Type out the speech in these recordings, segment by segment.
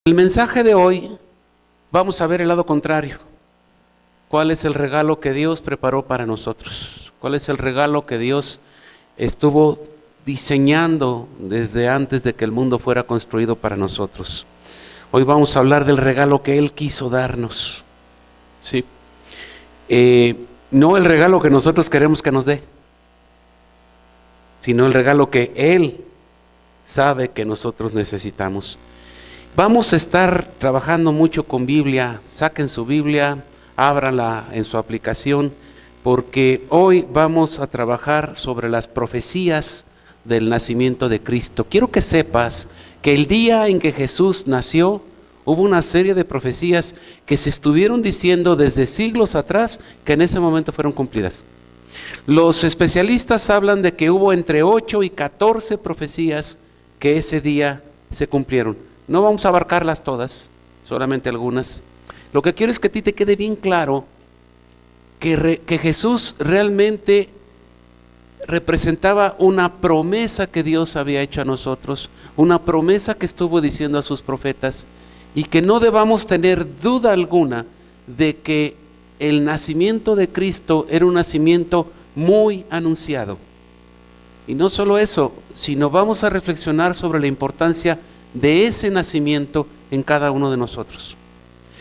El mensaje de hoy, vamos a ver el lado contrario. ¿Cuál es el regalo que Dios preparó para nosotros? ¿Cuál es el regalo que Dios estuvo diseñando desde antes de que el mundo fuera construido para nosotros? Hoy vamos a hablar del regalo que Él quiso darnos. ¿Sí? No el regalo que nosotros queremos que nos dé, sino el regalo que Él sabe que nosotros necesitamos. Vamos a estar trabajando mucho con Biblia. Saquen su Biblia, ábranla en su aplicación, porque hoy vamos a trabajar sobre las profecías del nacimiento de Cristo. Quiero que sepas que el día en que Jesús nació, hubo una serie de profecías que se estuvieron diciendo desde siglos atrás, que en ese momento fueron cumplidas. Los especialistas hablan de que hubo entre 8 y 14 profecías que ese día se cumplieron. No vamos a abarcarlas todas, solamente algunas. Lo que quiero es que a ti te quede bien claro que Jesús realmente representaba una promesa que Dios había hecho a nosotros, una promesa que estuvo diciendo a sus profetas, y que no debamos tener duda alguna de que el nacimiento de Cristo era un nacimiento muy anunciado. Y no solo eso, sino vamos a reflexionar sobre la importancia de ese nacimiento en cada uno de nosotros.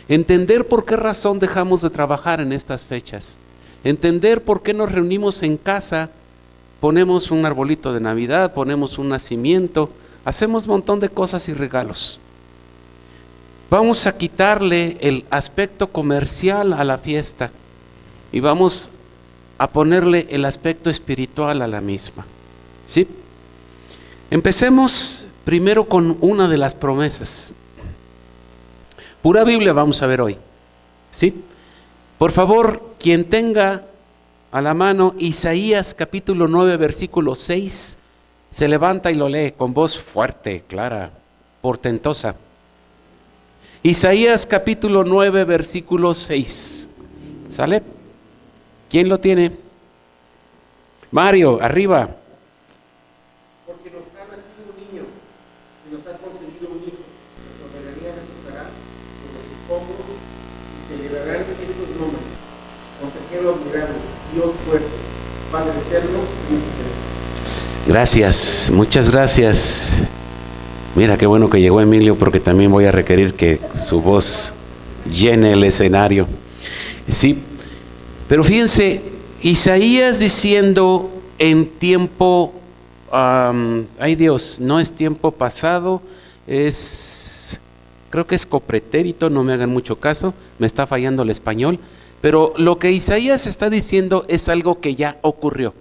Entender por qué razón dejamos de trabajar en estas fechas. Entender por qué nos reunimos en casa, ponemos un arbolito de Navidad, ponemos un nacimiento, hacemos un montón de cosas y regalos. Vamos a quitarle el aspecto comercial a la fiesta y vamos a ponerle el aspecto espiritual a la misma. ¿Sí? Empecemos primero con una de las promesas. Pura Biblia vamos a ver hoy. ¿Sí? Por favor, quien tenga a la mano Isaías capítulo 9, versículo 6, se levanta y lo lee con voz fuerte, clara, portentosa. Isaías capítulo 9, versículo 6. ¿Sale? ¿Quién lo tiene? Mario, arriba. Porque nos ha nacido un niño, y nos ha concedido un hijo, la soberanía reposará sobre sus hombros, y se le darán estos nombres: Consejero admirable, Dios fuerte, Padre eterno, Príncipe. Gracias, muchas gracias. Mira qué bueno que llegó Emilio, porque también voy a requerir que su voz llene el escenario. Sí, pero fíjense, Isaías diciendo en tiempo, ay Dios, no es tiempo pasado, creo que es copretérito, no me hagan mucho caso, me está fallando el español, pero lo que Isaías está diciendo es algo que ya ocurrió.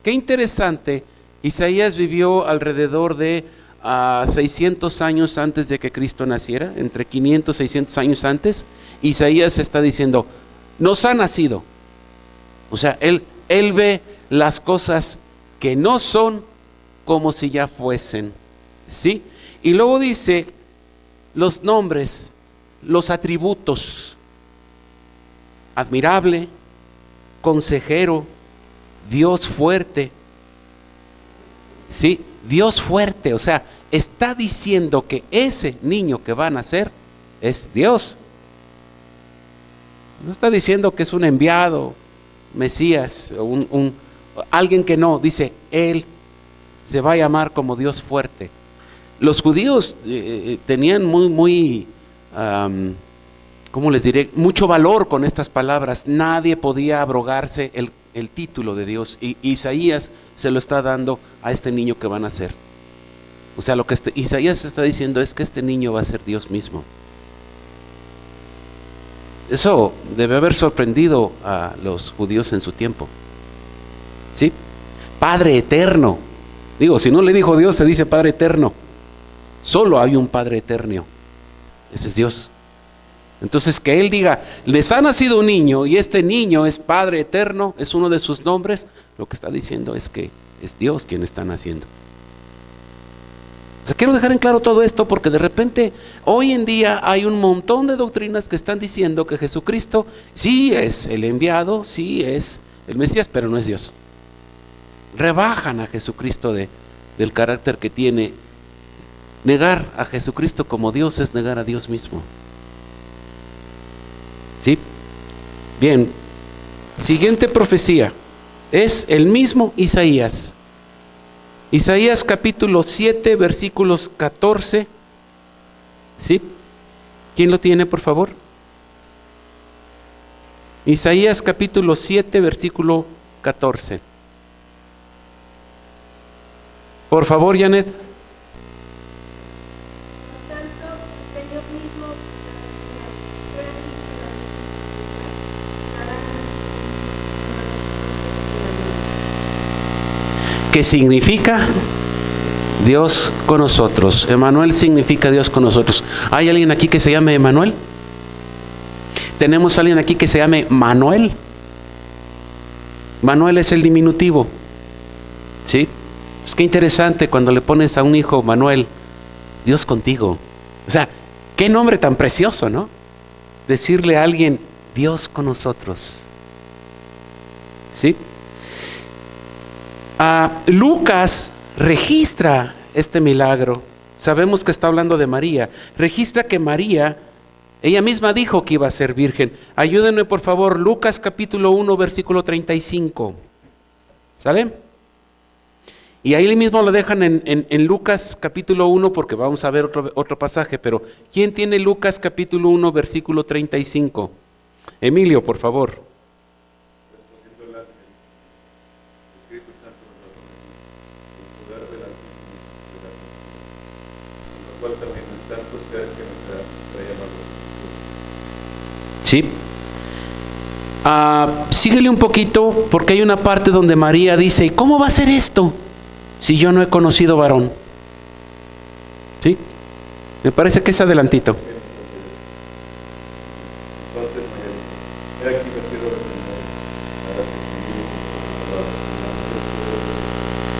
Qué interesante, Isaías vivió alrededor de 600 años antes de que Cristo naciera, entre 500 y 600 años antes. Isaías está diciendo, nos ha nacido. O sea, él ve las cosas que no son como si ya fuesen, ¿sí? Y luego dice los nombres, los atributos: admirable, consejero, Dios fuerte, ¿sí? Dios fuerte, o sea, está diciendo que ese niño que va a nacer es Dios. No está diciendo que es un enviado, Mesías, o alguien que no, dice, Él se va a llamar como Dios fuerte. Los judíos tenían ¿cómo les diré? Mucho valor con estas palabras. Nadie podía abrogarse el título de Dios, y Isaías se lo está dando a este niño que va a nacer. O sea, lo que Isaías está diciendo es que este niño va a ser Dios mismo. Eso debe haber sorprendido a los judíos en su tiempo. ¿Sí? Padre eterno. Digo, si no le dijo Dios, se dice Padre eterno. Solo hay un Padre eterno. Ese es Dios. Entonces, que Él diga, les ha nacido un niño y este niño es Padre eterno, es uno de sus nombres, lo que está diciendo es que es Dios quien está naciendo. O sea, quiero dejar en claro todo esto porque de repente hoy en día hay un montón de doctrinas que están diciendo que Jesucristo sí es el enviado, sí es el Mesías, pero no es Dios. Rebajan a Jesucristo del carácter que tiene Negar a Jesucristo como Dios es negar a Dios mismo. ¿Sí? Bien. Siguiente profecía. Es el mismo Isaías. Isaías capítulo 7, versículos 14. ¿Sí? ¿Quién lo tiene, por favor? Isaías capítulo 7, versículo 14. Por favor, Janet. ¿Qué significa? Dios con nosotros. Emanuel significa Dios con nosotros. ¿Hay alguien aquí que se llame Emanuel? ¿Tenemos alguien aquí que se llame Manuel? Manuel es el diminutivo. ¿Sí? Es que interesante cuando le pones a un hijo Manuel, Dios contigo. O sea, qué nombre tan precioso, ¿no? Decirle a alguien, Dios con nosotros. ¿Sí? Lucas registra este milagro. Sabemos que está hablando de María. Registra que María, ella misma dijo que iba a ser virgen. Ayúdenme por favor, Lucas capítulo 1, versículo 35. ¿Sale? Y ahí mismo lo dejan en Lucas capítulo 1 porque vamos a ver otro pasaje. Pero ¿quién tiene Lucas capítulo 1, versículo 35? Emilio, por favor. Sí. Síguele un poquito porque hay una parte donde María dice, ¿cómo va a ser esto si yo no he conocido varón? ¿Sí? Me parece que es adelantito.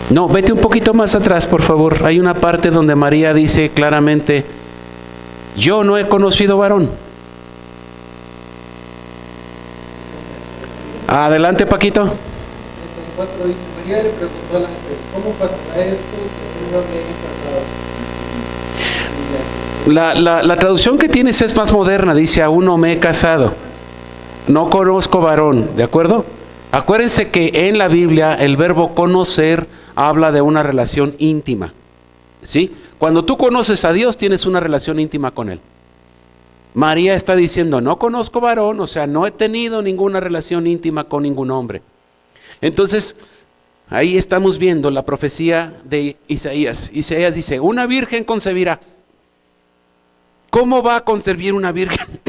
No, vete un poquito más atrás, por favor. Hay una parte donde María dice claramente, yo no he conocido varón. Adelante, Paquito. María le preguntó al ángel, ¿cómo pasará esto si no me he casado? La traducción que tienes es más moderna, dice, aún no me he casado. No conozco varón, ¿de acuerdo? Acuérdense que en la Biblia el verbo conocer habla de una relación íntima. ¿Sí? Cuando tú conoces a Dios, tienes una relación íntima con Él. María está diciendo, no conozco varón, o sea, no he tenido ninguna relación íntima con ningún hombre. Entonces, ahí estamos viendo la profecía de Isaías. Isaías dice, una virgen concebirá. ¿Cómo va a concebir una virgen?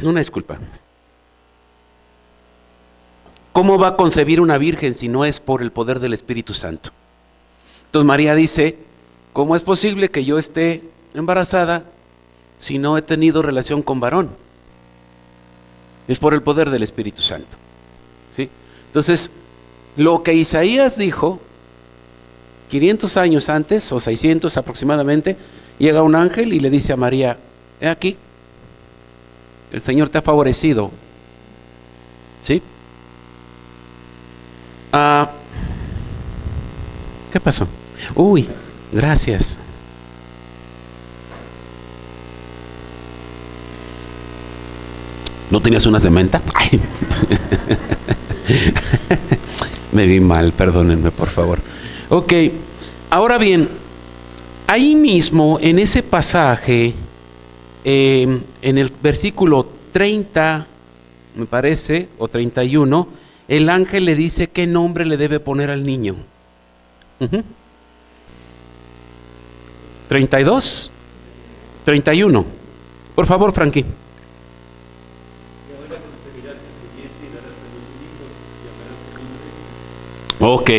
Una disculpa. ¿Cómo va a concebir una virgen si no es por el poder del Espíritu Santo? Entonces María dice, ¿cómo es posible que yo esté embarazada si no he tenido relación con varón? Es por el poder del Espíritu Santo. ¿Sí? Entonces, lo que Isaías dijo, 500 años antes, o 600 aproximadamente, llega un ángel y le dice a María, he aquí, el Señor te ha favorecido. ¿Sí? ¿Qué pasó? Uy, gracias. ¿No tenías unas de menta? Ay. Me vi mal, perdónenme por favor. Ok, ahora bien, ahí mismo en ese pasaje, en el versículo 30, me parece, o 31, el ángel le dice qué nombre le debe poner al niño. 32, 31. Por favor, Frankie. Ok,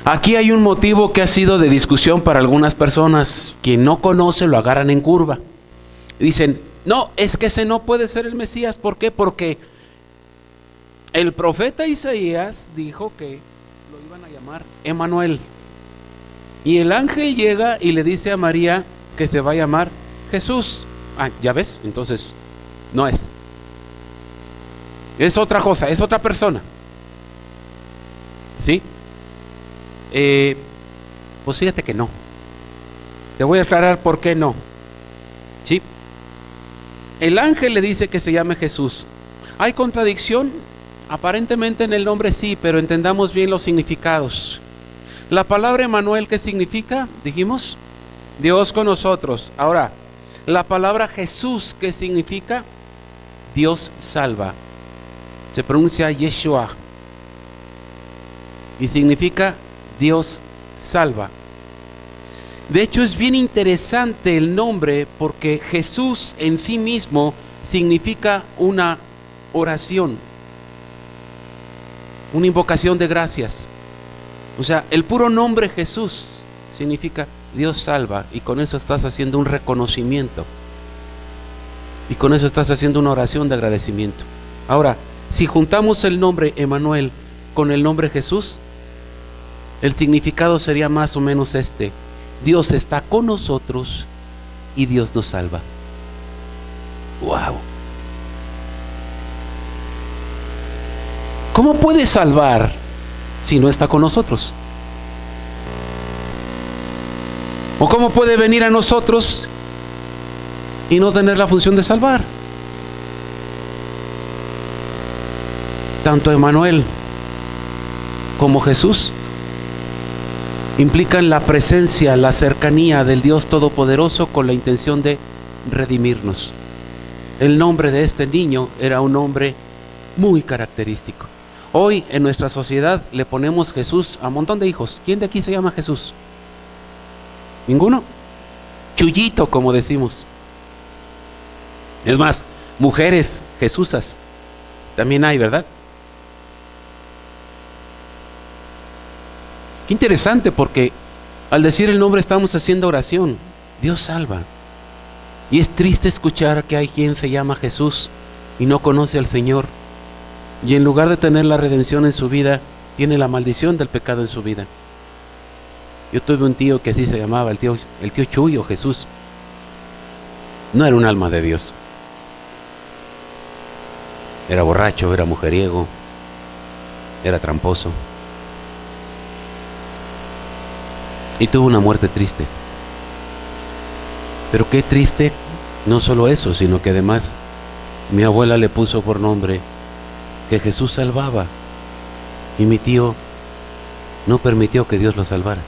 aquí hay un motivo que ha sido de discusión para algunas personas. Quien no conoce lo agarran en curva. Dicen, no, es que ese no puede ser el Mesías. ¿Por qué? Porque el profeta Isaías dijo que lo iban a llamar Emanuel. Y el ángel llega y le dice a María que se va a llamar Jesús. ¿Ya ves? Entonces, no es. Es otra cosa, es otra persona. ¿Sí? Pues fíjate que no. Te voy a aclarar por qué no. ¿Sí? El ángel le dice que se llame Jesús. ¿Hay contradicción? Aparentemente en el nombre sí, pero entendamos bien los significados. La palabra Emmanuel, ¿qué significa? Dijimos, Dios con nosotros. Ahora, la palabra Jesús, ¿qué significa? Dios salva. Se pronuncia Yeshua y significa Dios salva. De hecho, es bien interesante el nombre porque Jesús en sí mismo significa una oración, una invocación de gracias. O sea, el puro nombre Jesús significa Dios salva, y con eso estás haciendo un reconocimiento, y con eso estás haciendo una oración de agradecimiento. Ahora, si juntamos el nombre Emmanuel con el nombre Jesús, el significado sería más o menos este: Dios está con nosotros y Dios nos salva. ¡Wow! ¿Cómo puede salvar si no está con nosotros? ¿O cómo puede venir a nosotros y no tener la función de salvar? Tanto Emmanuel como Jesús implican la presencia, la cercanía del Dios Todopoderoso con la intención de redimirnos. El nombre de este niño era un nombre muy característico. Hoy en nuestra sociedad le ponemos Jesús a un montón de hijos. ¿Quién de aquí se llama Jesús? ¿Ninguno? Chuyito, como decimos. Es más, mujeres Jesúsas también hay, ¿verdad? Qué interesante, porque al decir el nombre estamos haciendo oración. Dios salva. Y es triste escuchar que hay quien se llama Jesús y no conoce al Señor, y en lugar de tener la redención en su vida, tiene la maldición del pecado en su vida. Yo tuve un tío que así se llamaba, el tío Chuy o Jesús. No era un alma de Dios. Era borracho, era mujeriego, era tramposo. Y tuvo una muerte triste. Pero qué triste, no solo eso, sino que además mi abuela le puso por nombre que Jesús salvaba, y mi tío no permitió que Dios lo salvara.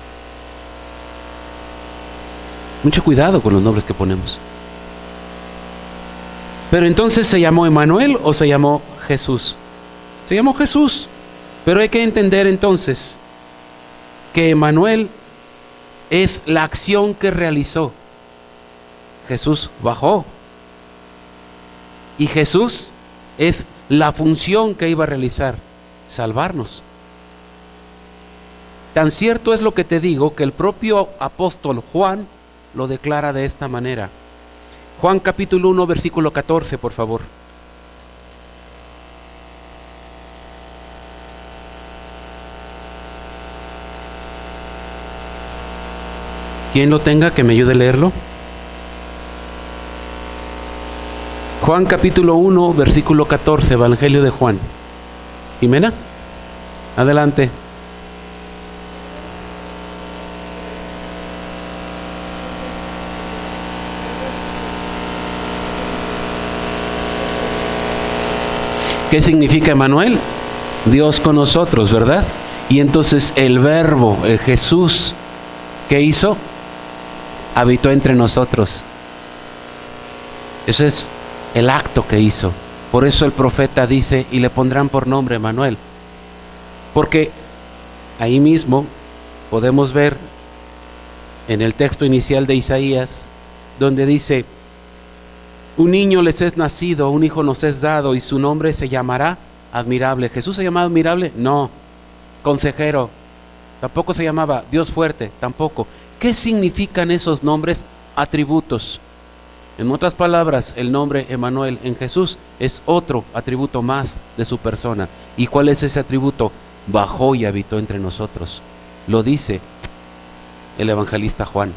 Mucho cuidado con los nombres que ponemos. Pero entonces, ¿se llamó Emmanuel o se llamó Jesús? Se llamó Jesús. Pero hay que entender entonces que Emmanuel es la acción que realizó. Jesús bajó. Y Jesús es la función que iba a realizar: salvarnos. Tan cierto es lo que te digo que el propio apóstol Juan lo declara de esta manera. Juan capítulo 1, versículo 14, por favor. Quien lo tenga, que me ayude a leerlo. Juan capítulo 1, versículo 14, Evangelio de Juan. Jimena, adelante. ¿Qué significa Emmanuel? Dios con nosotros, ¿verdad? Y entonces el verbo, el Jesús, ¿qué hizo? Habitó entre nosotros. Ese es el acto que hizo. Por eso el profeta dice: y le pondrán por nombre Emmanuel. Porque ahí mismo podemos ver en el texto inicial de Isaías, donde dice: un niño les es nacido, un hijo nos es dado, y su nombre se llamará Admirable. ¿Jesús se llamaba Admirable? No. Consejero. Tampoco se llamaba Dios Fuerte. Tampoco. ¿Qué significan esos nombres? Atributos. En otras palabras, el nombre Emmanuel en Jesús es otro atributo más de su persona. ¿Y cuál es ese atributo? Bajó y habitó entre nosotros. Lo dice el evangelista Juan.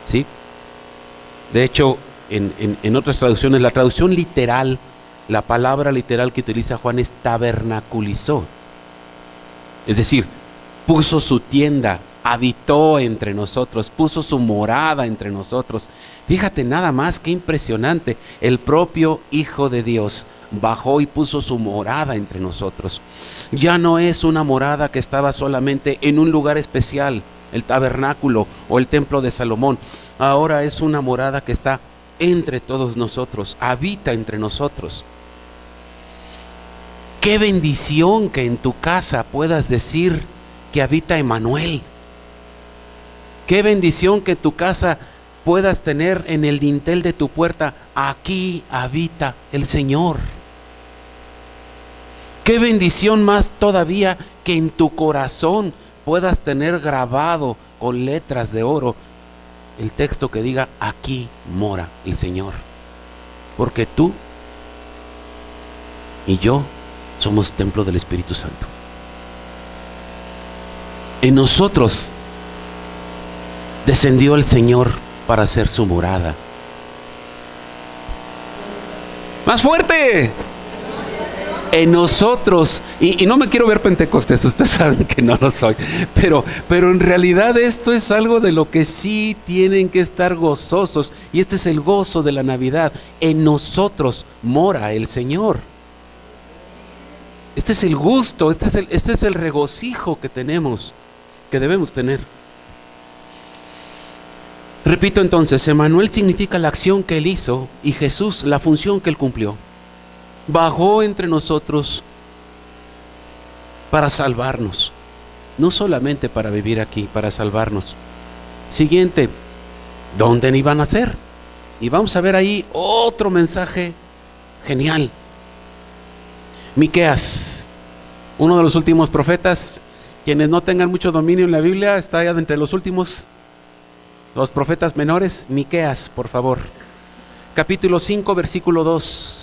¿Sí? De hecho, en otras traducciones, la traducción literal, la palabra literal que utiliza Juan es tabernaculizó. Es decir, puso su tienda, habitó entre nosotros, puso su morada entre nosotros. Fíjate nada más, qué impresionante. El propio Hijo de Dios bajó y puso su morada entre nosotros. Ya no es una morada que estaba solamente en un lugar especial, el tabernáculo o el templo de Salomón. Ahora es una morada que está entre todos nosotros, habita entre nosotros. Qué bendición que en tu casa puedas decir que habita Emmanuel. Qué bendición que en tu casa puedas tener en el dintel de tu puerta: aquí habita el Señor. Qué bendición más todavía que en tu corazón puedas tener grabado con letras de oro el texto que diga: aquí mora el Señor. Porque tú y yo somos templo del Espíritu Santo. En nosotros descendió el Señor para hacer su morada. ¡Más fuerte! En nosotros, y no me quiero ver pentecostés, ustedes saben que no lo soy, pero en realidad esto es algo de lo que sí tienen que estar gozosos, y este es el gozo de la Navidad. En nosotros mora el Señor. Este es el gusto, este es el regocijo que tenemos, que debemos tener. Repito entonces, Emmanuel significa la acción que Él hizo, y Jesús la función que Él cumplió. Bajó entre nosotros para salvarnos, no solamente para vivir aquí, para salvarnos. Siguiente, ¿dónde iban a nacer? Y vamos a ver ahí otro mensaje genial. Miqueas, uno de los últimos profetas. Quienes no tengan mucho dominio en la Biblia, está ya entre los últimos, los profetas menores. Miqueas, por favor, capítulo 5, versículo 2.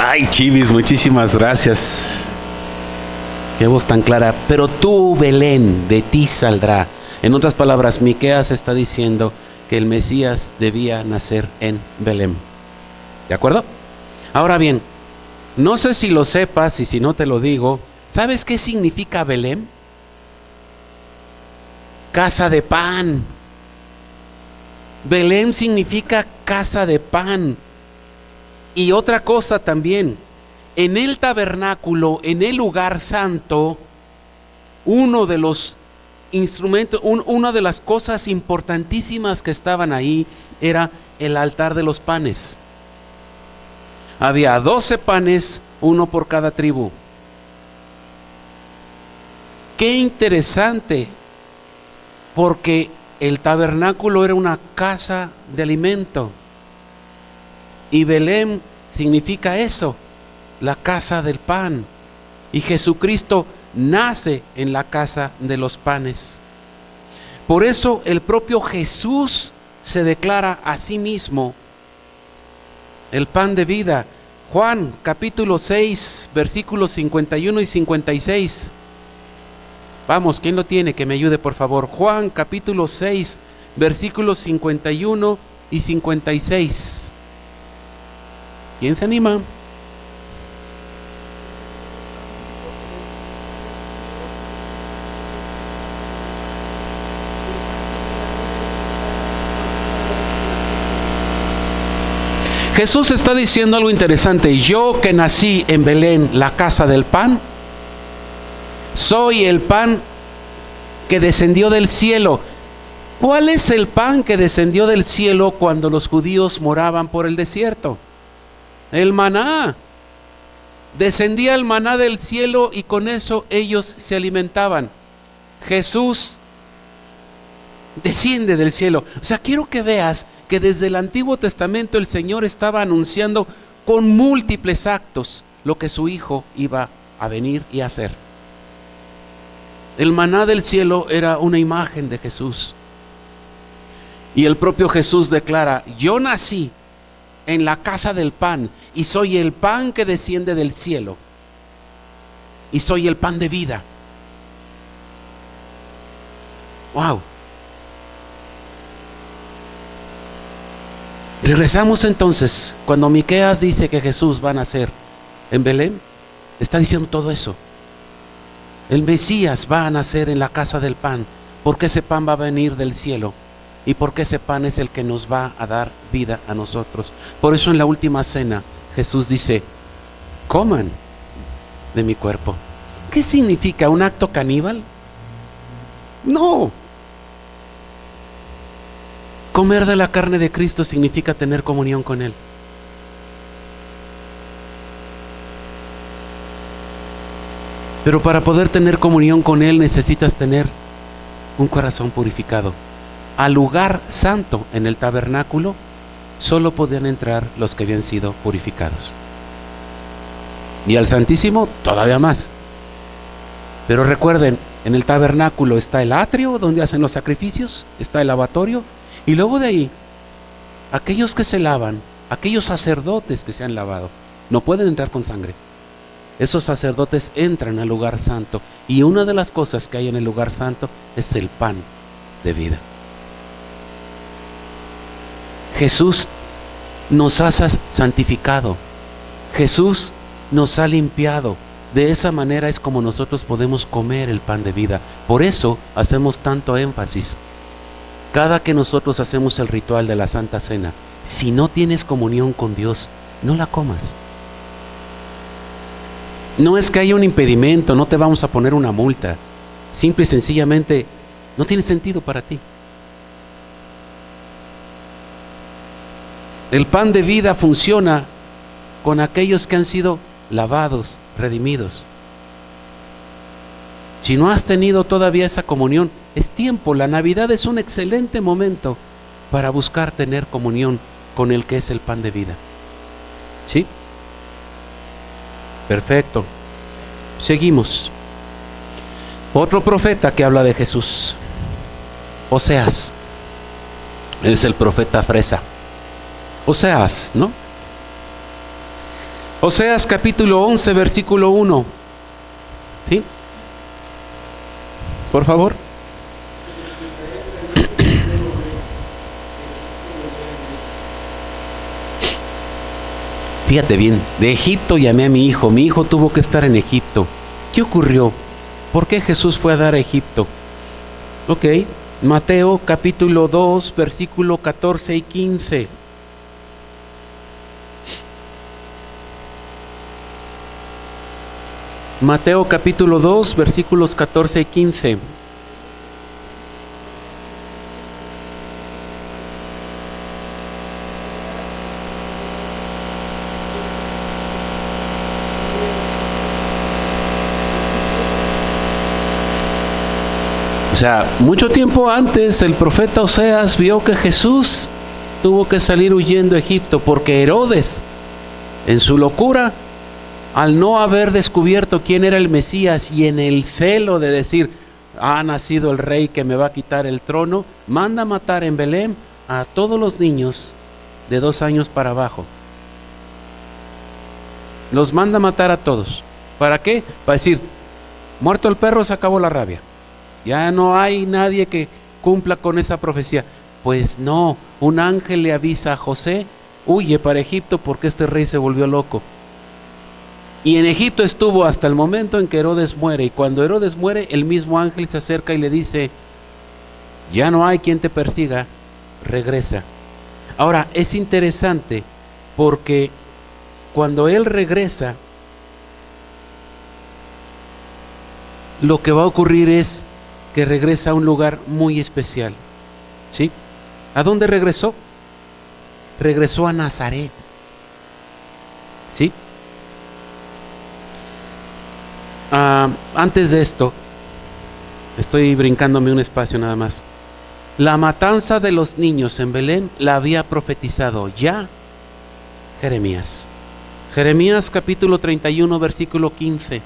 Ay, Chivis, muchísimas gracias. Qué voz tan clara. Pero tú, Belén, de ti saldrá. En otras palabras, Miqueas está diciendo que el Mesías debía nacer en Belén. ¿De acuerdo? Ahora bien, no sé si lo sepas, y si no te lo digo, ¿sabes qué significa Belén? Casa de pan. Belén significa casa de pan. Y otra cosa también, en el tabernáculo, en el lugar santo, uno de los instrumentos, una de las cosas importantísimas que estaban ahí era el altar de los panes. Había 12 panes, uno por cada tribu. Qué interesante, porque el tabernáculo era una casa de alimento. Y Belén significa eso, la casa del pan. Y Jesucristo nace en la casa de los panes. Por eso el propio Jesús se declara a sí mismo el pan de vida. Juan capítulo 6, versículos 51 y 56. Vamos, ¿quién lo tiene? Que me ayude, por favor. Juan capítulo 6, versículos 51 y 56. ¿Quién se anima? Jesús está diciendo algo interesante. Yo que nací en Belén, la casa del pan, soy el pan que descendió del cielo. ¿Cuál es el pan que descendió del cielo cuando los judíos moraban por el desierto? El maná. Descendía el maná del cielo y con eso ellos se alimentaban. Jesús desciende del cielo. O sea, quiero que veas que desde el Antiguo Testamento el Señor estaba anunciando con múltiples actos lo que su Hijo iba a venir y a hacer. El maná del cielo era una imagen de Jesús. Y el propio Jesús declara: yo nací en la casa del pan, y soy el pan que desciende del cielo, y soy el pan de vida. Wow. Regresamos entonces, cuando Miqueas dice que Jesús va a nacer en Belén, está diciendo todo eso. El Mesías va a nacer en la casa del pan, porque ese pan va a venir del cielo y porque ese pan es el que nos va a dar vida a nosotros. Por eso en la última cena Jesús dice: coman de mi cuerpo. ¿Qué significa? ¿Un acto caníbal? No. Comer de la carne de Cristo significa tener comunión con Él. Pero para poder tener comunión con Él necesitas tener un corazón purificado. Al lugar santo en el tabernáculo solo podían entrar los que habían sido purificados. Y al Santísimo todavía más. Pero recuerden, en el tabernáculo está el atrio donde hacen los sacrificios, está el lavatorio, y luego de ahí, aquellos que se lavan, aquellos sacerdotes que se han lavado, no pueden entrar con sangre. Esos sacerdotes entran al lugar santo, y una de las cosas que hay en el lugar santo es el pan de vida. Jesús nos ha santificado, Jesús nos ha limpiado. De esa manera es como nosotros podemos comer el pan de vida. Por eso hacemos tanto énfasis. Cada que nosotros hacemos el ritual de la Santa Cena, si no tienes comunión con Dios, no la comas. No es que haya un impedimento, no te vamos a poner una multa. Simple y sencillamente no tiene sentido para ti. El pan de vida funciona con aquellos que han sido lavados, redimidos. Si no has tenido todavía esa comunión, es tiempo. La Navidad es un excelente momento para buscar tener comunión con el que es el pan de vida. ¿Sí? Perfecto. Seguimos. Otro profeta que habla de Jesús, Oseas. Es el profeta fresa. Oseas, ¿no? Oseas capítulo 11, versículo 1. ¿Sí? Por favor. Fíjate bien, de Egipto llamé a mi hijo tuvo que estar en Egipto. ¿Qué ocurrió? ¿Por qué Jesús fue a dar a Egipto? Ok, Mateo capítulo 2, versículo 14 y 15. Mateo capítulo 2, versículos 14 y 15. O sea, mucho tiempo antes el profeta Oseas vio que Jesús tuvo que salir huyendo a Egipto porque Herodes, en su locura, al no haber descubierto quién era el Mesías y en el celo de decir, ha nacido el rey que me va a quitar el trono, manda matar en Belén a todos los niños de 2 años para abajo. Los manda matar a todos. ¿Para qué? Para decir, muerto el perro se acabó la rabia. Ya no hay nadie que cumpla con esa profecía. Pues no, un ángel le avisa a José, huye para Egipto porque este rey se volvió loco. Y en Egipto estuvo hasta el momento en que Herodes muere. Y cuando Herodes muere, el mismo ángel se acerca y le dice, ya no hay quien te persiga, regresa. Ahora, es interesante porque cuando él regresa, lo que va a ocurrir es que regresa a un lugar muy especial. ¿Sí? ¿A dónde regresó? Regresó a Nazaret. ¿Sí? Antes de esto, estoy brincándome un espacio nada más. La matanza de los niños en Belén la había profetizado ya Jeremías. Jeremías capítulo 31, versículo 15.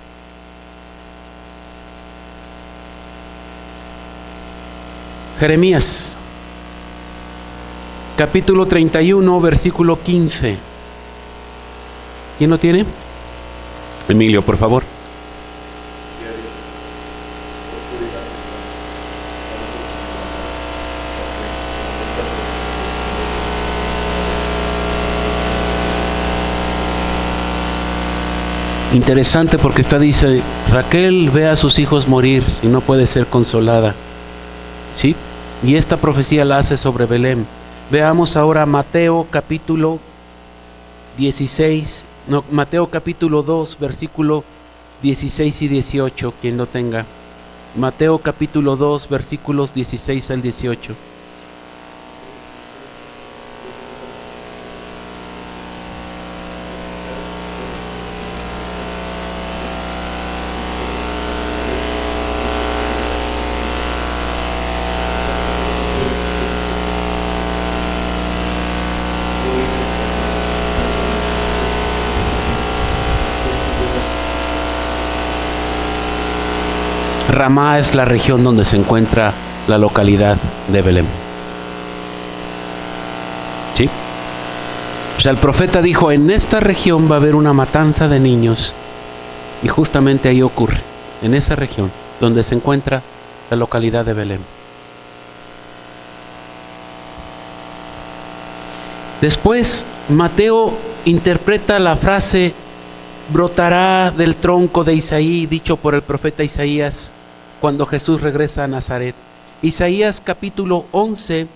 Jeremías capítulo 31, versículo 15. ¿Quién lo tiene? Emilio, por favor. Interesante porque dice, Raquel ve a sus hijos morir y no puede ser consolada. ¿Sí? Y esta profecía la hace sobre Belén. Veamos ahora Mateo capítulo 2, versículo 16 y 18, quien lo tenga. Mateo capítulo 2, versículos 16 al 18. Ramá es la región donde se encuentra la localidad de Belén. ¿Sí? O sea, el profeta dijo, en esta región va a haber una matanza de niños. Y justamente ahí ocurre, en esa región donde se encuentra la localidad de Belén. Después, Mateo interpreta la frase, brotará del tronco de Isaí, dicho por el profeta Isaías, cuando Jesús regresa a Nazaret. Isaías capítulo 11,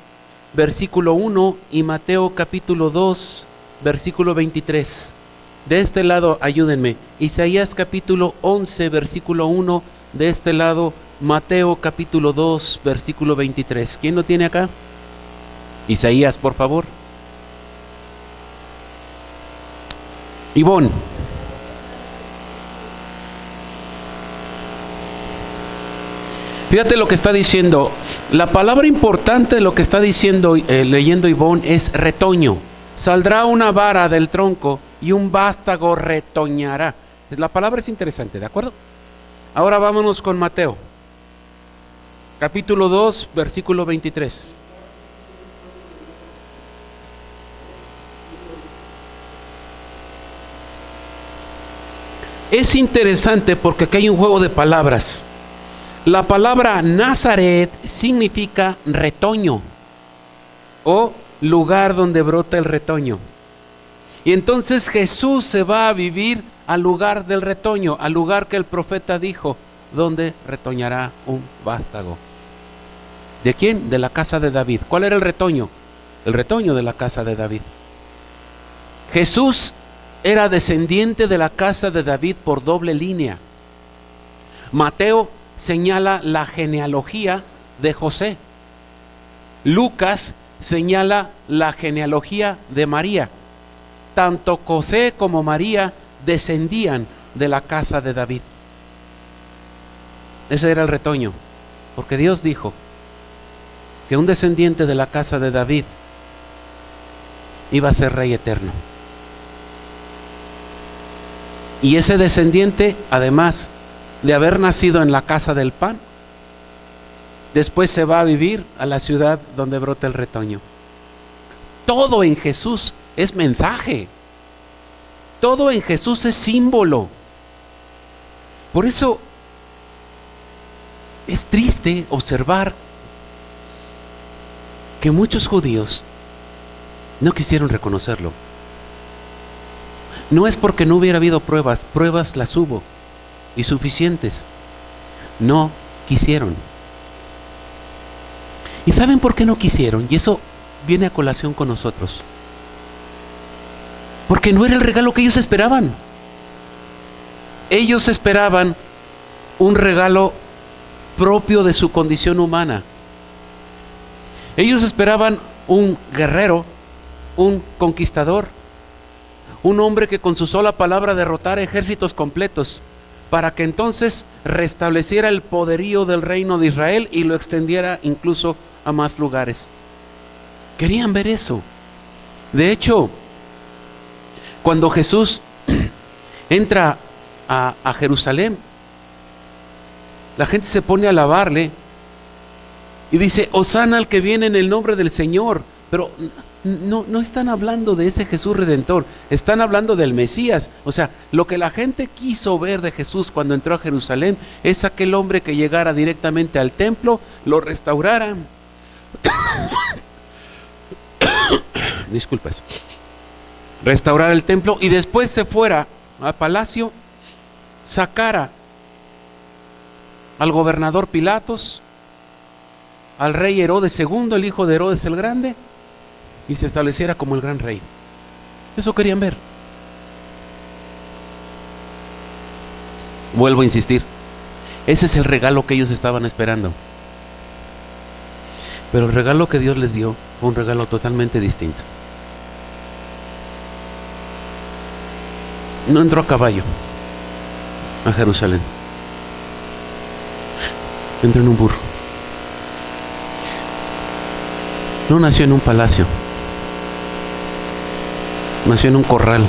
versículo 1 y Mateo capítulo 2, versículo 23. De este lado, ayúdenme. Isaías capítulo 11, versículo 1. De este lado, Mateo capítulo 2, versículo 23. ¿Quién lo tiene acá? Isaías, por favor. Ivonne. Fíjate lo que está diciendo. La palabra importante de lo que está diciendo, leyendo Ivonne, es retoño. Saldrá una vara del tronco y un vástago retoñará. La palabra es interesante, ¿de acuerdo? Ahora vámonos con Mateo. Capítulo 2, versículo 23. Es interesante porque aquí hay un juego de palabras. La palabra Nazaret significa retoño o lugar donde brota el retoño. Y entonces Jesús se va a vivir al lugar del retoño, al lugar que el profeta dijo, donde retoñará un vástago. ¿De quién? De la casa de David. ¿Cuál era el retoño? El retoño de la casa de David. Jesús era descendiente de la casa de David por doble línea. Mateo señala la genealogía de José. Lucas señala la genealogía de María. Tanto José como María descendían de la casa de David. Ese era el retoño, porque Dios dijo que un descendiente de la casa de David iba a ser rey eterno. Y ese descendiente, además de haber nacido en la casa del pan, después se va a vivir a la ciudad donde brota el retoño. Todo en Jesús es mensaje. Todo en Jesús es símbolo. Por eso es triste observar que muchos judíos no quisieron reconocerlo. No es porque no hubiera habido pruebas, pruebas las hubo y suficientes. No quisieron. ¿Y saben por qué no quisieron? Y eso viene a colación con nosotros. Porque no era el regalo que ellos esperaban. Ellos esperaban un regalo propio de su condición humana. Ellos esperaban un guerrero, un conquistador, un hombre que con su sola palabra derrotara ejércitos completos, para que entonces restableciera el poderío del reino de Israel y lo extendiera incluso a más lugares. Querían ver eso. De hecho, cuando Jesús entra a Jerusalén, la gente se pone a alabarle y dice, Hosana al que viene en el nombre del Señor. Pero no están hablando de ese Jesús Redentor, están hablando del Mesías. O sea, lo que la gente quiso ver de Jesús cuando entró a Jerusalén es aquel hombre que llegara directamente al templo, lo restaurara. Disculpas. Restaurar el templo y después se fuera al palacio sacara al gobernador Pilatos, al rey Herodes II, el hijo de Herodes el Grande, y se estableciera como el gran rey. Eso querían ver. Vuelvo a insistir, ese es el regalo que ellos estaban esperando. Pero el regalo que Dios les dio fue un regalo totalmente distinto. No entró a caballo a Jerusalén, entró en un burro. No nació en un palacio, nació en un corral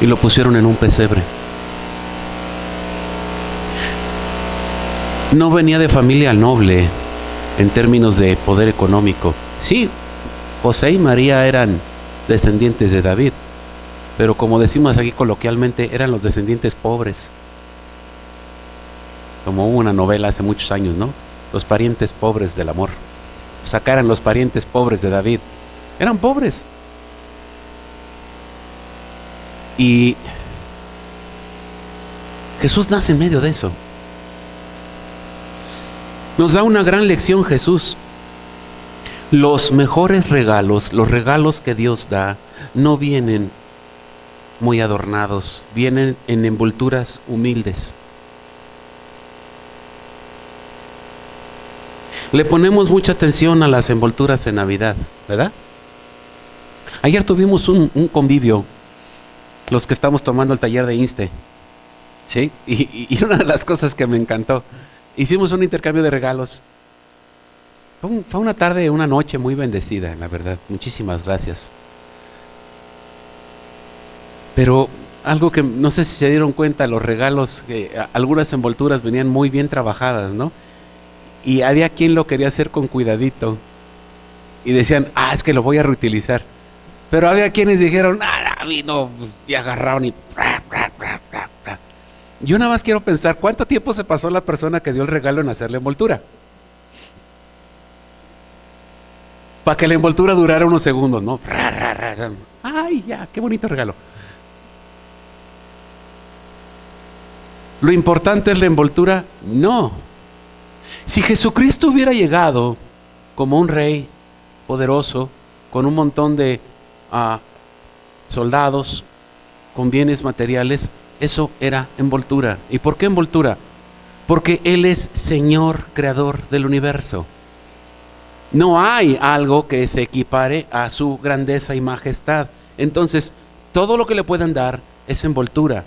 y lo pusieron en un pesebre. No venía de familia noble en términos de poder económico. Sí, José y María eran descendientes de David, pero como decimos aquí coloquialmente, eran los descendientes pobres. Como hubo una novela hace muchos años, ¿no? Los parientes pobres del amor. O sea, acá eran los parientes pobres de David. Eran pobres. Y Jesús nace en medio de eso. Nos da una gran lección Jesús. Los mejores regalos, los regalos que Dios da, no vienen muy adornados, vienen en envolturas humildes. Le ponemos mucha atención a las envolturas en Navidad, ¿verdad? Ayer tuvimos un convivio, los que estamos tomando el taller de INSTE, ¿sí? Y una de las cosas que me encantó, hicimos un intercambio de regalos. Fue una tarde, una noche muy bendecida, la verdad. Muchísimas gracias. Pero algo que no sé si se dieron cuenta, los regalos, algunas envolturas venían muy bien trabajadas, ¿no? Y había quien lo quería hacer con cuidadito. Y decían, es que lo voy a reutilizar. Pero había quienes dijeron, a mí no, y agarraron y... Yo nada más quiero pensar, ¿cuánto tiempo se pasó la persona que dio el regalo en hacer la envoltura? Para que la envoltura durara unos segundos, ¿no? ¡Ay, ya! ¡Qué bonito regalo! ¿Lo importante es la envoltura? No. Si Jesucristo hubiera llegado como un rey poderoso, con un montón de soldados, con bienes materiales, eso era envoltura. ¿Y por qué envoltura? Porque Él es Señor, creador del universo. No hay algo que se equipare a su grandeza y majestad. Entonces, todo lo que le puedan dar es envoltura.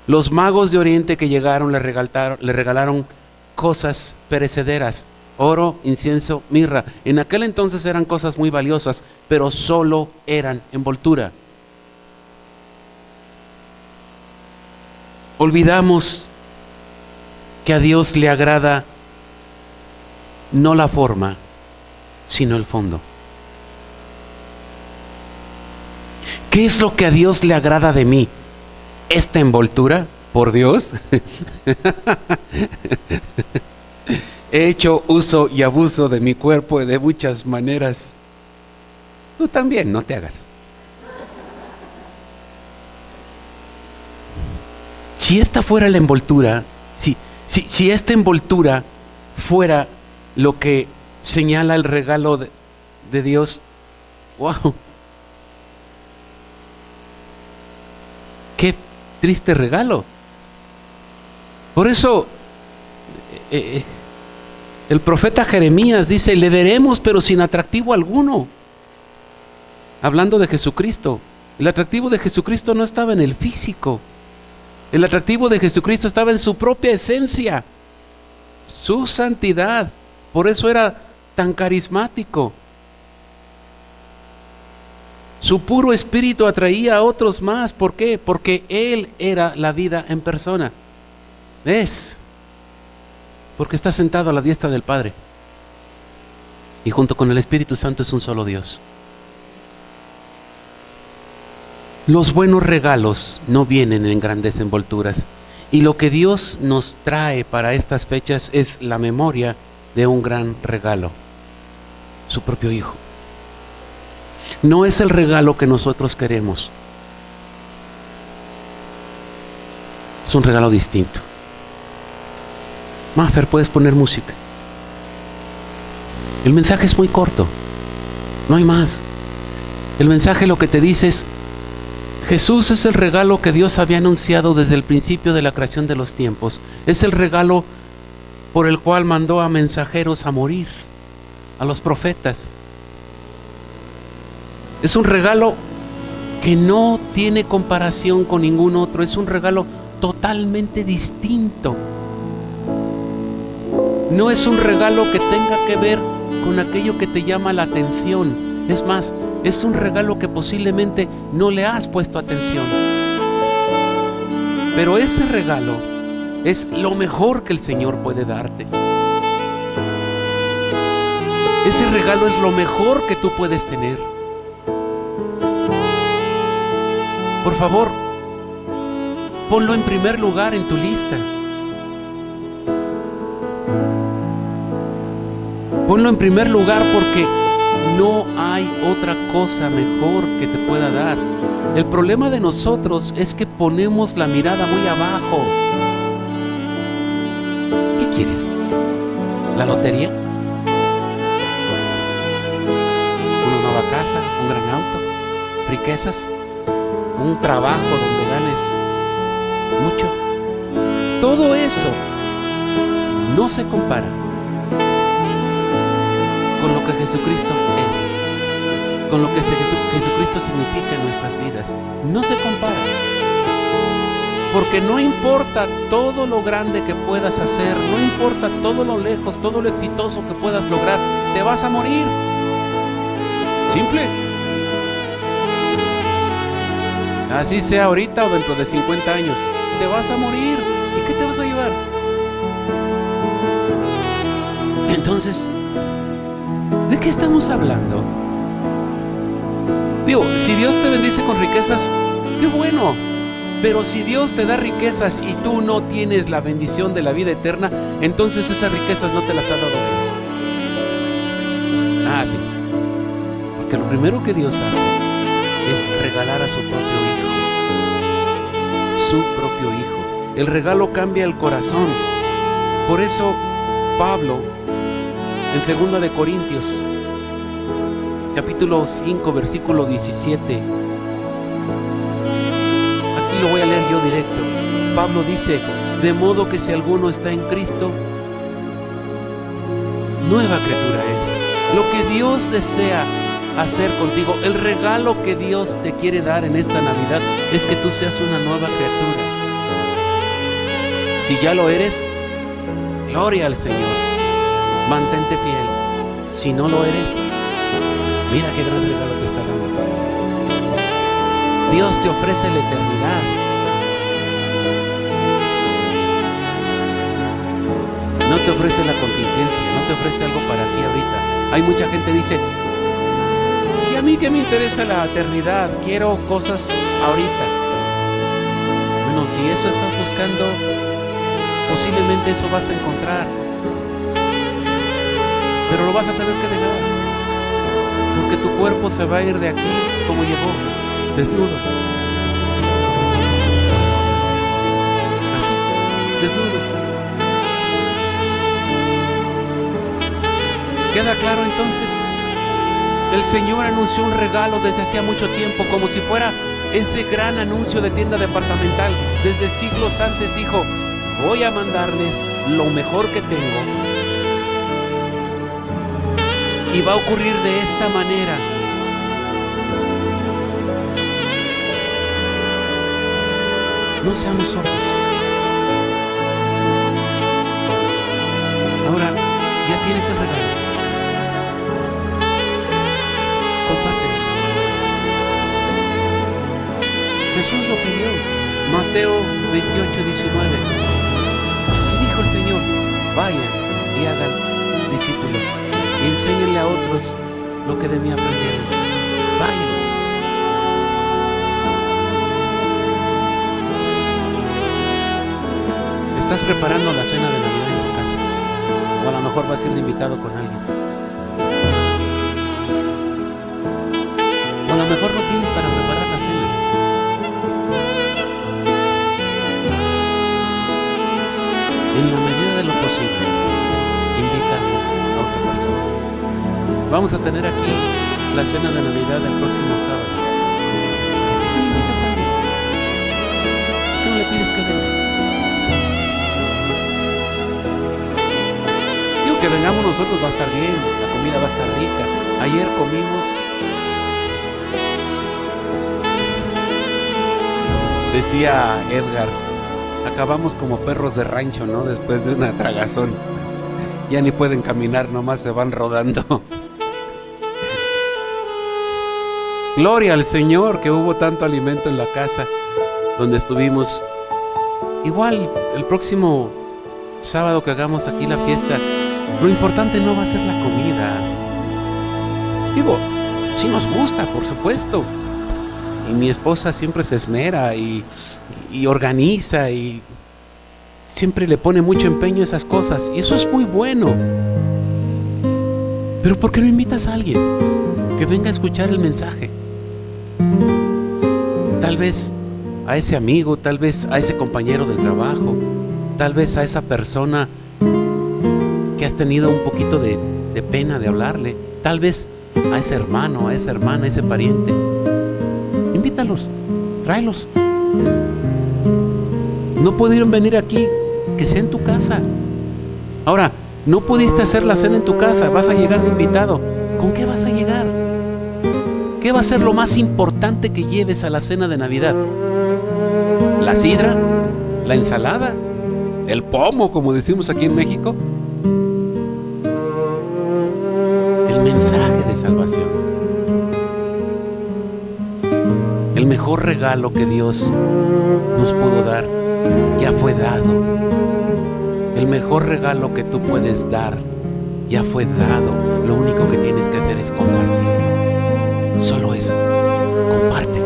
Los magos de Oriente que llegaron le regalaron cosas perecederas, oro, incienso, mirra. En aquel entonces eran cosas muy valiosas, pero solo eran envoltura. Olvidamos que a Dios le agrada no la forma, sino el fondo. ¿Qué es lo que a Dios le agrada de mí? ¿Esta envoltura? Por Dios. He hecho uso y abuso de mi cuerpo de muchas maneras. Tú también, no te hagas. Si esta fuera la envoltura, si esta envoltura fuera lo que señala el regalo de Dios, wow, qué triste regalo. Por eso el profeta Jeremías dice, le veremos pero sin atractivo alguno, hablando de Jesucristo. El atractivo de Jesucristo no estaba en el físico, el atractivo de Jesucristo estaba en su propia esencia, su santidad. Por eso era tan carismático. Su puro espíritu atraía a otros más. ¿Por qué? Porque Él era la vida en persona. Porque está sentado a la diestra del Padre. Y junto con el Espíritu Santo es un solo Dios. Los buenos regalos no vienen en grandes envolturas. Y lo que Dios nos trae para estas fechas es la memoria de un gran regalo. Su propio Hijo. No es el regalo que nosotros queremos. Es un regalo distinto. Maffer, puedes poner música. El mensaje es muy corto, no hay más. El mensaje lo que te dice es: Jesús es el regalo que Dios había anunciado desde el principio de la creación de los tiempos. Es el regalo por el cual mandó a mensajeros a morir, a los profetas. Es un regalo que no tiene comparación con ningún otro. Es un regalo totalmente distinto. No es un regalo que tenga que ver con aquello que te llama la atención. Es más, es un regalo que posiblemente no le has puesto atención. Pero ese regalo es lo mejor que el Señor puede darte. Ese regalo es lo mejor que tú puedes tener. Por favor, ponlo en primer lugar en tu lista. Ponlo en primer lugar porque no hay otra cosa mejor que te pueda dar. El problema de nosotros es que ponemos la mirada muy abajo. ¿Qué quieres? ¿La lotería? ¿Una nueva casa? ¿Un gran auto? ¿Riquezas? ¿Un trabajo donde ganes mucho? Todo eso no se compara con lo que Jesucristo es, con lo que Jesucristo significa en nuestras vidas. No se compara. Porque no importa todo lo grande que puedas hacer, no importa todo lo lejos, todo lo exitoso que puedas lograr, te vas a morir. Simple. Así sea ahorita o dentro de 50 años, te vas a morir. ¿Y qué te vas a llevar? Entonces, ¿de qué estamos hablando? Digo, si Dios te bendice con riquezas, qué bueno. Pero si Dios te da riquezas y tú no tienes la bendición de la vida eterna, entonces esas riquezas no te las ha dado Dios. Ah, sí. Porque lo primero que Dios hace es regalar a su propio Hijo. Su propio Hijo. El regalo cambia el corazón. Por eso Pablo, en 2 de Corintios, capítulo 5, versículo 17. Aquí lo voy a leer yo directo. Pablo dice: de modo que si alguno está en Cristo, nueva criatura es. Lo que Dios desea hacer contigo, el regalo que Dios te quiere dar en esta Navidad, es que tú seas una nueva criatura. Si ya lo eres, gloria al Señor. Mantente fiel. Si no lo eres, mira qué gran regalo te está dando. Dios te ofrece la eternidad. No te ofrece la contingencia, no te ofrece algo para ti ahorita. Hay mucha gente que dice: ¿y a mí qué me interesa la eternidad? Quiero cosas ahorita. Bueno, si eso estás buscando, posiblemente eso vas a encontrar. Pero lo vas a tener que dejar, porque tu cuerpo se va a ir de aquí como llegó, desnudo. Así, desnudo. ¿Queda claro entonces? El Señor anunció un regalo desde hacía mucho tiempo, como si fuera ese gran anuncio de tienda departamental. Desde siglos antes dijo: voy a mandarles lo mejor que tengo. Y va a ocurrir de esta manera. No seamos sordos. Ahora, ya tienes el regalo. Compártelo. Jesús lo pidió. Mateo 28, 19. Y dijo el Señor: vayan y hagan discípulos y enséñenle a otros lo que de mí aprendieron. Vayan. Estás preparando la cena de Navidad en tu casa, o a lo mejor vas a ir invitado con alguien, o a lo mejor no tienes para preparar la cena. Vamos a tener aquí la cena de Navidad el próximo sábado. ¿Por qué no invitas a alguien? ¿Por qué no le pides que venga? Digo que vengamos nosotros, va a estar bien, la comida va a estar rica. Ayer comimos, decía Edgar, acabamos como perros de rancho, ¿no? Después de una tragazón. Ya ni pueden caminar, nomás se van rodando. Gloria al Señor que hubo tanto alimento en la casa donde estuvimos. Igual el próximo sábado que hagamos aquí la fiesta, lo importante no va a ser la comida. Digo, sí nos gusta, por supuesto. Y mi esposa siempre se esmera y organiza y siempre le pone mucho empeño a esas cosas. Y eso es muy bueno. Pero ¿por qué no invitas a alguien que venga a escuchar el mensaje? Tal vez a ese amigo, tal vez a ese compañero del trabajo, tal vez a esa persona que has tenido un poquito de pena de hablarle, tal vez a ese hermano, a esa hermana, a ese pariente. Invítalos, tráelos. No pudieron venir aquí, que sea en tu casa. Ahora, no pudiste hacer la cena en tu casa, vas a llegar de invitado. ¿Con qué vas a llegar? ¿Qué va a ser lo más importante que lleves a la cena de Navidad? ¿La sidra? ¿La ensalada? ¿El pomo, como decimos aquí en México? El mensaje de salvación. El mejor regalo que Dios nos pudo dar ya fue dado. El mejor regalo que tú puedes dar ya fue dado. Lo único que tienes que hacer es compartir. Solo eso, comparte.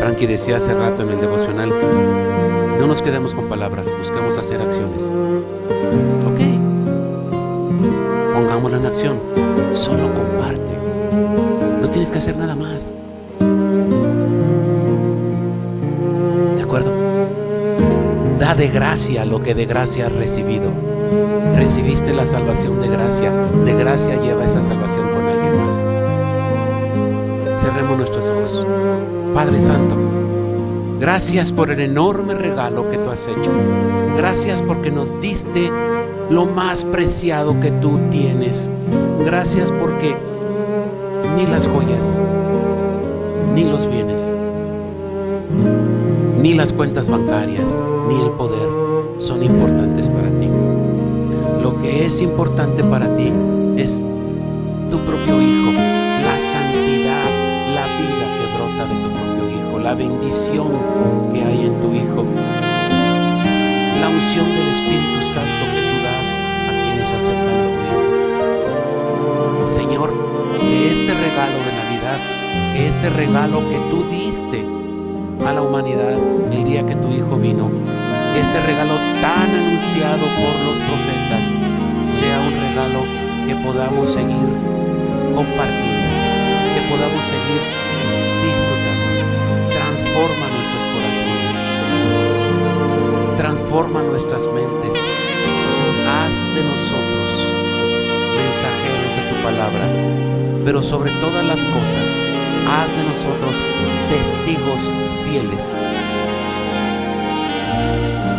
Frankie decía hace rato en el devocional, no nos quedemos con palabras, busquemos hacer acciones. Ok, pongámoslo en acción, solo comparte. No tienes que hacer nada más. ¿De acuerdo? Da de gracia lo que de gracia has recibido. Recibiste la salvación de gracia lleva esa salvación con alguien más. Cerremos nuestros ojos. Padre Santo, gracias por el enorme regalo que tú has hecho. Gracias porque nos diste lo más preciado que tú tienes. Gracias porque ni las joyas, ni los bienes, ni las cuentas bancarias, ni el poder son importantes para ti. Lo que es importante para ti es tu propio Hijo, la santidad, la vida que brota de tu propio Hijo, la bendición que hay en tu Hijo, la unción del Espíritu Santo que tú das a quienes aceptan a tu Hijo. Señor, que este regalo de Navidad, que este regalo que tú diste a la humanidad el día que tu Hijo vino, este regalo tan anunciado por los profetas sea un regalo que podamos seguir compartiendo, que podamos seguir disfrutando. Transforma nuestros corazones, transforma nuestras mentes, haz de nosotros mensajeros de tu palabra, pero sobre todas las cosas, haz de nosotros testigos fieles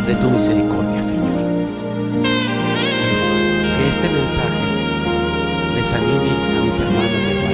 de tu misericordia, Señor. Que este mensaje les anime a mis hermanos y hermanas